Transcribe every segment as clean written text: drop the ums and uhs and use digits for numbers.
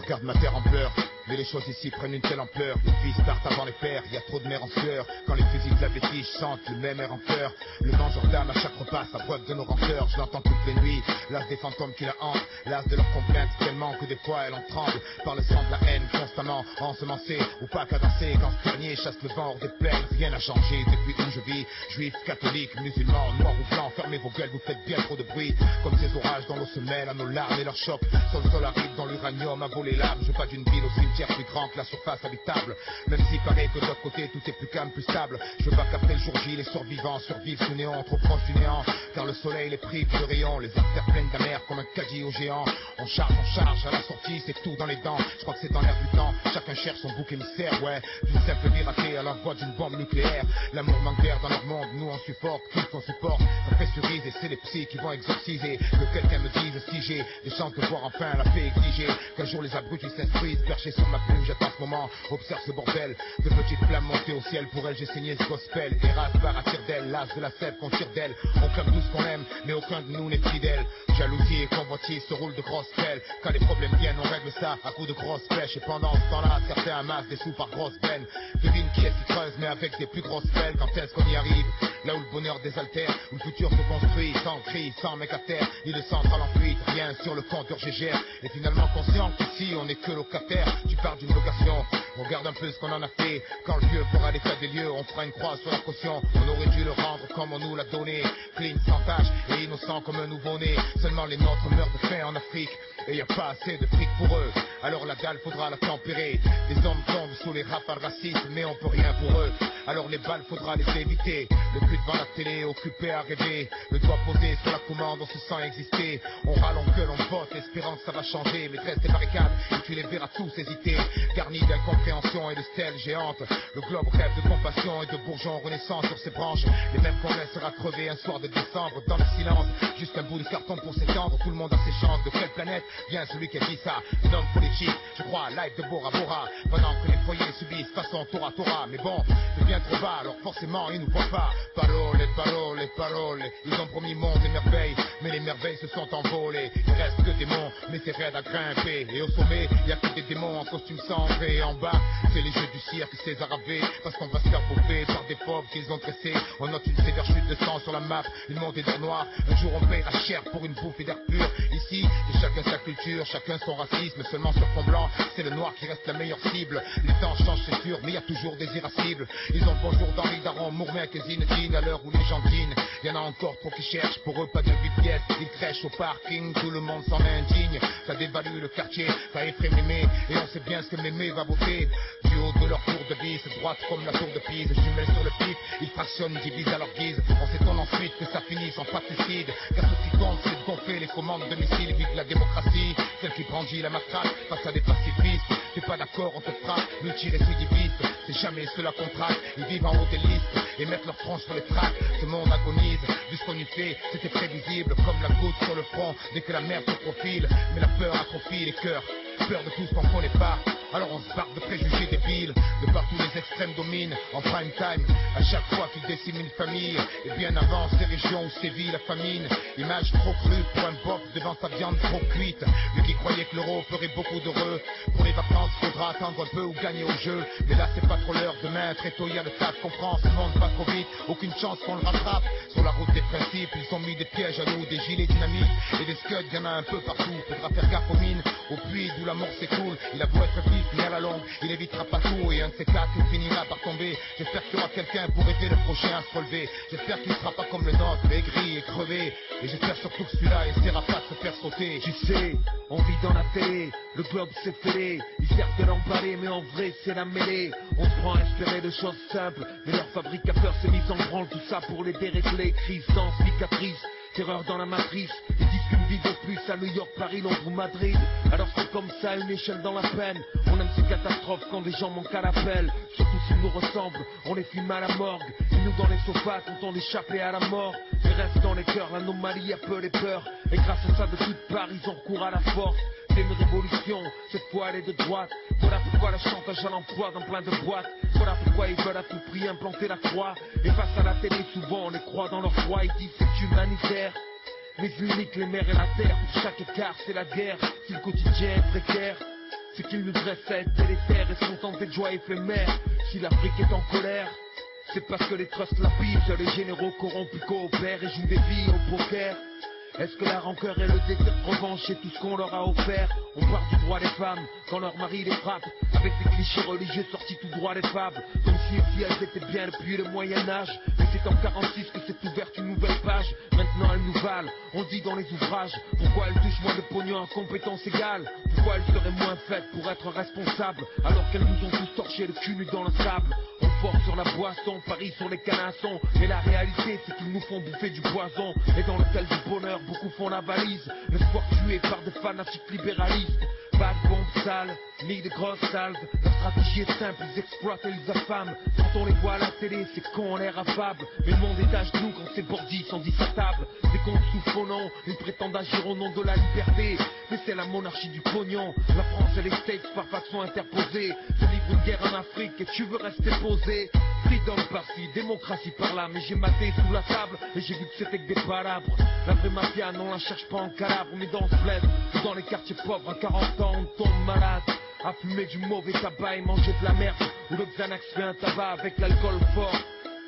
regarde ma terre en pleurs. Mais les choses ici prennent une telle ampleur. Les filles startent avant les pères, y a trop de mères en sueur. Quand les fusils de la vétige chantent le même air en cœur. Le vengeur d'âme à chaque repas, sa preuve de nos rancœurs. Je l'entends toutes les nuits, l'as des fantômes qui la hantent. L'as de leurs complaintes tellement que des fois elle en tremble. Par le sang de la haine constamment ensemencée. Ou pas qu'à danser quand ce dernier chasse le vent hors des plaines. Rien n'a changé depuis où je vis. Juifs, catholiques, musulmans, noirs ou blancs. Fermez vos gueules, vous faites bien trop de bruit. Comme ces orages dans l'eau se mêlent à nos larmes et leurs chocs. Sur le sol arrive dans l'uranium à voler l'âme. Je pas d'une ville au cimetière plus grand que la surface habitable. Même s'il paraît que de l'autre côté tout est plus calme, plus stable. Je veux qu'après le jour J les survivants survivent sous néant, trop proche du néant. Car le soleil les prive de rayon, les artères pleines d'amers comme un caddie au géant. On charge, à la sortie c'est tout dans les dents. Je crois que c'est dans l'air du temps, chacun cherche son bouc émissaire. Ouais, d'une simple vie ratée à la voix d'une bombe nucléaire. L'amour manque d'air dans leur monde, nous on supporte, tous on supporte. Ça pressurise et c'est les psys qui vont exorciser. Que quelqu'un me dise si j'ai des chances de voir enfin la paix exiger. Qu'un jour les abrutis s'instruisent, perchés sur ma plume, j'attends ce moment. Observe ce bordel, de petites flammes montées au ciel. Pour elle j'ai saigné ce gospel. Erasme barre à tire d'elle, l'as de la sève qu'on tire d'elle. On clame tout ce qu'on aime, mais aucun de nous n'est fidèle. Jalousie et convoitise se roulent de grosses pelles. Quand les problèmes viennent, on règle ça à coups de grosses flèches. Et pendant ce temps-là, certains amassent des sous par grosses peines. Devine qui est qui creuse, mais avec des plus grosses pelles. Quand est-ce qu'on y arrive? Là où le bonheur désaltère, où le futur se construit, sans cri, sans mec à terre, ni de centrale en fuite, rien sur le compteur GGR. Et finalement conscient qu'ici on n'est que locataire. Tu parles d'une location, regarde un peu ce qu'on en a fait. Quand le vieux fera l'état des lieux, on fera une croix sur la caution. On aurait dû le rendre comme on nous l'a donné. Clean, sans tache et innocent comme un nouveau-né. Seulement les nôtres meurent de faim en Afrique. Et y a pas assez de fric pour eux. Alors la dalle faudra la tempérer. Des hommes tombent sous les rafales racistes, mais on peut rien pour eux. Alors les balles faudra les éviter. Le cul devant la télé, occupé à rêver. Le doigt posé sur la commande, on se sent exister. On râle, on gueule, on vote, espérant que ça va changer. Mais dresse des barricades et tu les verras tous hésiter. Garnis d'incompréhension et de stèles géantes. Le globe rêve de compassion et de bourgeons renaissants sur ses branches. Les mêmes qu'on laissera crever un soir de décembre dans le silence. Juste un bout de carton pour s'étendre. Tout le monde a ses chances. De quelle planète vient celui qui a dit ça? Un homme politique, je crois, à live de Bora Bora. Pendant que les foyers subissent façon Tora Tora. Mais bon, c'est bien trop bas, alors forcément ils nous voient pas. Parole, parole, parole. Ils ont promis monde et merveilles, mais les merveilles se sont envolées. Il reste que des monts, mais c'est raide à grimper. Et au sommet, y a que des démons en costume cendré. Et en bas, c'est les jeux du cirque, c'est aravé. Parce qu'on va se faire bouffer par des pauvres qu'ils ont dressés. On note une sévère chute de sang sur la map, une montée d'air noir. Un jour on paiera cher pour une bouffe et d'air pur. Ici, et chacun sa culture, chacun son racisme. Seulement sur fond blanc, c'est le noir qui reste la meilleure cible. Les temps changent, c'est sûr, mais y a toujours des irascibles. Ils ont le bonjour d'Henri Daron, Mourmec et Zinedine. À l'heure où les gens dînent, y en a encore trop qui cherchent. Pour eux, pas de 8 pièces, ils crèchent au parking. Tout le monde s'en est indigne. Ça dévalue le quartier, ça effraie mémé. Et on sait bien ce que mémé va voter. Du haut de leur tour de vis, droite comme la tour de Pise. Jumelles sur le pif, ils fractionnent, divisent à leur guise. On s'étonne ensuite que ça finisse en fratricide. Car ce qui compte, c'est de gonfler les commandes de missiles. Vive la démocratie, celle qui brandit la matraque face à des pacifistes. T'es pas d'accord, on te frappe, multirécidiviste. C'est jamais cela qu'on traque, ils vivent en haut des listes et mettent leur tronche sur les tracks. Ce monde agonise, vu ce qu'on y fait, c'était prévisible. Comme la goutte sur le front, dès que la mer se profile. Mais la peur atrophie les cœurs, peur de tout ce qu'on connaît pas. Alors on se barre de préjugés débiles. De partout les extrêmes dominent, en prime time. À chaque fois qu'ils déciment une famille. Et bien avant ces régions où sévit la famine. Image trop crue pour un bof devant sa viande trop cuite. Lui qui croyait que l'euro ferait beaucoup d'heureux. Pour les vacances faudra attendre un peu ou gagner au jeu. Mais là c'est pas trop l'heure, demain très tôt y a le tas de comprendre. Ce monde pas trop vite, aucune chance qu'on le rattrape. Sur la route des principes, ils ont mis des pièges à nous, des gilets dynamiques et des scuds, y'en a un peu partout. Faudra faire gaffe aux mines, au puits d'où la mort s'écoule. Il a beau être vif, mais à la longue, il évitera pas tout. Et un de ces quatre, il finira par tomber. J'espère qu'il y aura quelqu'un pour aider le prochain à se relever. J'espère qu'il sera pas comme le nôtre, aigri et crevé. Et j'espère surtout que celui-là essaiera pas de se faire sauter. Tu sais, on vit dans la télé, le globe s'est fêlé. Ils servent de l'emballer, mais en vrai c'est la mêlée. On se prend à espérer de choses simples, mais leur fabricateur s'est mis en branle. Tout ça pour les dérégler, crise sans cicatrice. Terreur dans la matrice, ils disent qu'une vie de plus à New York, Paris, Londres ou Madrid. Alors c'est comme ça, une échelle dans la peine. On aime ces catastrophes quand des gens manquent à l'appel. Surtout s'ils nous ressemblent, on les filme à la morgue. Et nous dans les sofas, tentant d'échapper à la mort. Mais reste dans les cœurs, l'anomalie a peu les peurs. Et grâce à ça, de toutes parts, ils ont recours à la force. C'est une révolution, cette fois elle est de droite. Voilà pourquoi le chantage à l'emploi dans plein de boîtes. Voilà pourquoi ils veulent à tout prix implanter la croix. Et face à la télé, souvent on les croit dans leur foi. Ils disent c'est humanitaire. Mais unique les mers et la terre, pour chaque écart c'est la guerre. Si le quotidien est précaire, c'est qu'ils nous dressent à être délétères et sont tentés de joie éphémère. Si l'Afrique est en colère, c'est parce que les trusts la pigent, les généraux corrompus coopèrent et jouent des vies au poker. Est-ce que la rancœur et le désir de revanche c'est tout ce qu'on leur a offert? On parle du droit des femmes quand leur mari les frappe, avec des clichés religieux sortis tout droit des fables, comme si elles étaient bien depuis le Moyen-Âge. Mais c'est en 46 que s'est ouverte une nouvelle page. Maintenant elles nous valent, on dit dans les ouvrages. Pourquoi elles touchent moins de pognon en compétences égales? Pourquoi elles seraient moins faites pour être responsables, alors qu'elles nous ont tous torché le cul nu dans le sable? On force sur la boisson, parie sur les canassons, mais la réalité c'est qu'ils nous font bouffer du poison. Et dans le tel du bonheur, beaucoup font la valise, l'espoir tué par des fanatiques libéralistes. Pas de bombes sales, ni de grosses salves. La stratégie est simple, ils exploitent et ils affament. Quand on les voit à la télé, c'est con, on l'air affable. Mais le monde est à genoux quand ces bordis sont dits à table. Des comptes souffrent au nom, ils prétendent agir au nom de la liberté. Mais c'est la monarchie du pognon. La France et les States par façon interposée se livrent une guerre en Afrique et tu veux rester posé. Freedom par-ci, démocratie par-là. Mais j'ai maté sous la table et j'ai vu que c'était que des palabres. La vraie mafia, non, on la cherche pas en Calabre, mais dans ce bled ou dans les quartiers pauvres. À 40 ans, on tombe malade à fumer du mauvais tabac et manger de la merde, ou le Xanax fait un tabac avec l'alcool fort.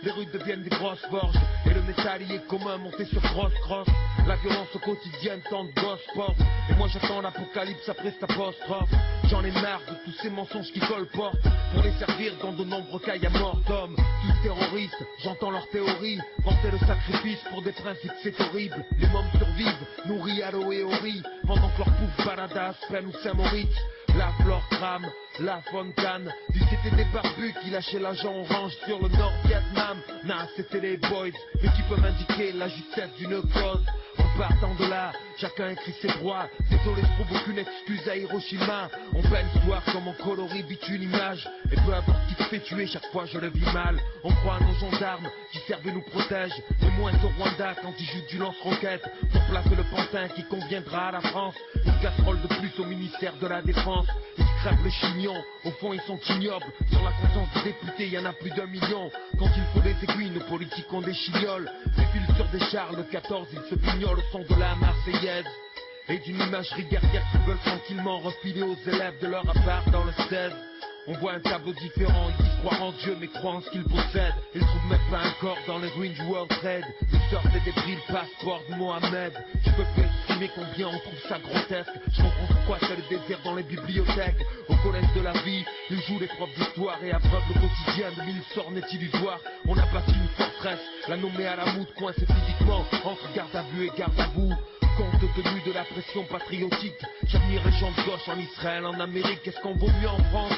Les rues deviennent des grosses forges et le métal y est commun monté sur grosse crosse. La violence au quotidien, tant de gosses portent. Et moi j'attends l'apocalypse après cette apostrophe. J'en ai marre de tous ces mensonges qui colportent pour les servir dans de nombreux cas y'a mort d'hommes. Tous terroristes, j'entends leur théorie, vanter le sacrifice pour des principes c'est horrible. Les mômes survivent, nourris à l'eau et au riz, pendant que leur pouf balade à Aspen ou Saint-Maurice. La flore crame, la fontaine. Du c'était des barbus qui lâchaient l'agent orange sur le Nord-Vietnam. Nah, c'était les boys, mais qui peuvent indiquer la justesse d'une cause. En partant de là, chacun écrit ses droits. Désolé, je trouve aucune excuse à Hiroshima. On peint l'histoire comme on colorie vite une image. Et peu importe qui te fait tuer, chaque fois je le vis mal. On croit à nos gendarmes qui servent et nous protègent. Et moins au Rwanda quand ils jouent du lance-roquette pour placer le pantin qui conviendra à la France. Une casserole de plus au ministère de la Défense. Ils crèvent le chignon, au fond ils sont ignobles. Sur la conscience des députés, y en a plus d'1 million. Quand il faut des aiguilles, nos politiques ont des chignoles. Défilent sur des chars, le 14, ils se pignolent au son de la Marseillaise. Et d'une imagerie guerrière qu'ils veulent tranquillement refiler aux élèves de leur appart dans le 16. On voit un tableau différent, ils disent croire en Dieu mais croient en ce qu'ils possèdent. Ils trouvent même pas un corps dans les ruines du World Trade. Ils sortent des débris, le passeport de Mohamed. Tu peux plus estimer combien on trouve ça grotesque. Je comprends pourquoi c'est le désert dans les bibliothèques. Au collège de la vie, ils jouent les profs d'histoire et abreuvent le quotidien de mille sorts net illusoires. On a bâti une forteresse, la nommée à la moute, coincée physiquement entre garde à vue et garde à vous. Compte tenu de la pression patriotique, j'admire les gens de gauche en Israël, en Amérique. Est-ce qu'on vaut mieux en France?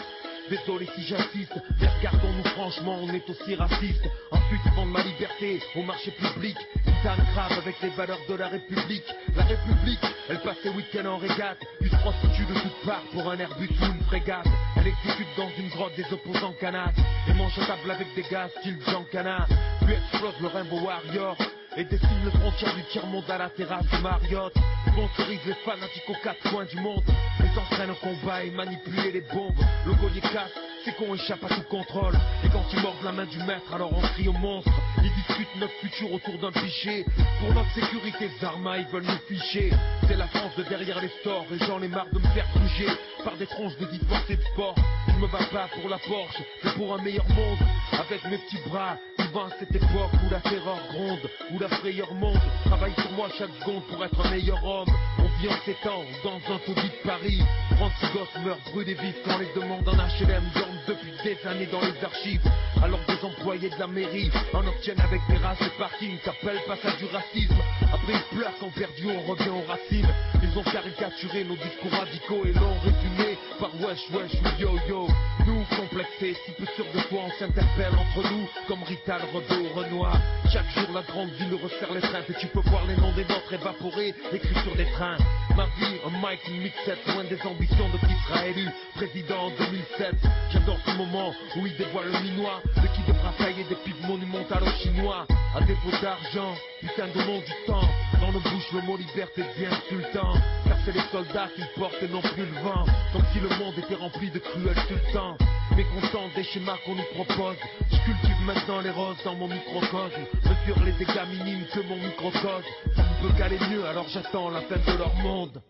Désolé si j'insiste, mais regardons-nous franchement, on est aussi racistes. Ensuite ils vendent ma liberté au marché public. Ils tannent grave avec les valeurs de la République. La République, elle passe ses week-ends en régate. Ils se prostituent de toutes parts pour un Airbus ou une frégate. Elle exécute dans une grotte des opposants canaques et mange à table avec des gars style Jean Cana. Puis explose le Rainbow Warrior et dessine le frontière du tiers-monde à la terrasse du Marriott. Sponsorise les fanatiques aux quatre coins du monde. Les entraînent au combat et manipuler les bombes. Le collier casse, c'est qu'on échappe à tout contrôle. Et quand ils mordent la main du maître, alors on crie au monstre. Ils discutent notre futur autour d'un pichet. Pour notre sécurité, Zarma, ils veulent nous ficher. C'est la France de derrière les stores et j'en ai marre de me faire bouger par des tronches de divorcés de sport. Je me bats pas pour la Porsche, mais pour un meilleur monde. Avec mes petits bras, vivant à cette époque où la terreur gronde, où la frayeur monte. Travaille sur moi chaque seconde pour être un meilleur homme. On vit en 7 ans dans un taudis de Paris. 36 gosses meurent brûlés vifs quand les demandes en HLM dorment depuis des années dans les archives. Alors des employés de la mairie en obtiennent avec terrasse et parking. Qu'appelle passe à du racisme. Après ils pleurent quand perdu on revient aux racines. Ils ont caricaturé nos discours radicaux et l'ont résumé par wesh wesh ou yo yo. Nous complexés, si peu sûrs de toi on s'interpelle entre nous comme Rital, Redo, Renoir. Chaque jour la grande ville resserre les trains et tu peux voir les noms des nôtres évaporés écrits sur des trains. Ma vie, un mic, une mixette, loin des ambitions de qui sera élu président en 2007. J'adore ce moment où il dévoile le minois, de qui devra tailler des pipes monumentales aux Chinois. À défaut d'argent, putain de nom du temps, dans nos bouches le mot liberté devient insultant. Car c'est les soldats qui le portent et non plus le vent, comme si le monde était rempli de cruels sultans. Mécontent des schémas qu'on nous propose, je cultive maintenant les roses dans mon microcosme. Mesure les dégâts minimes que mon microcosme. Ça ne peut qu'aller mieux, alors j'attends la fin de leur monde.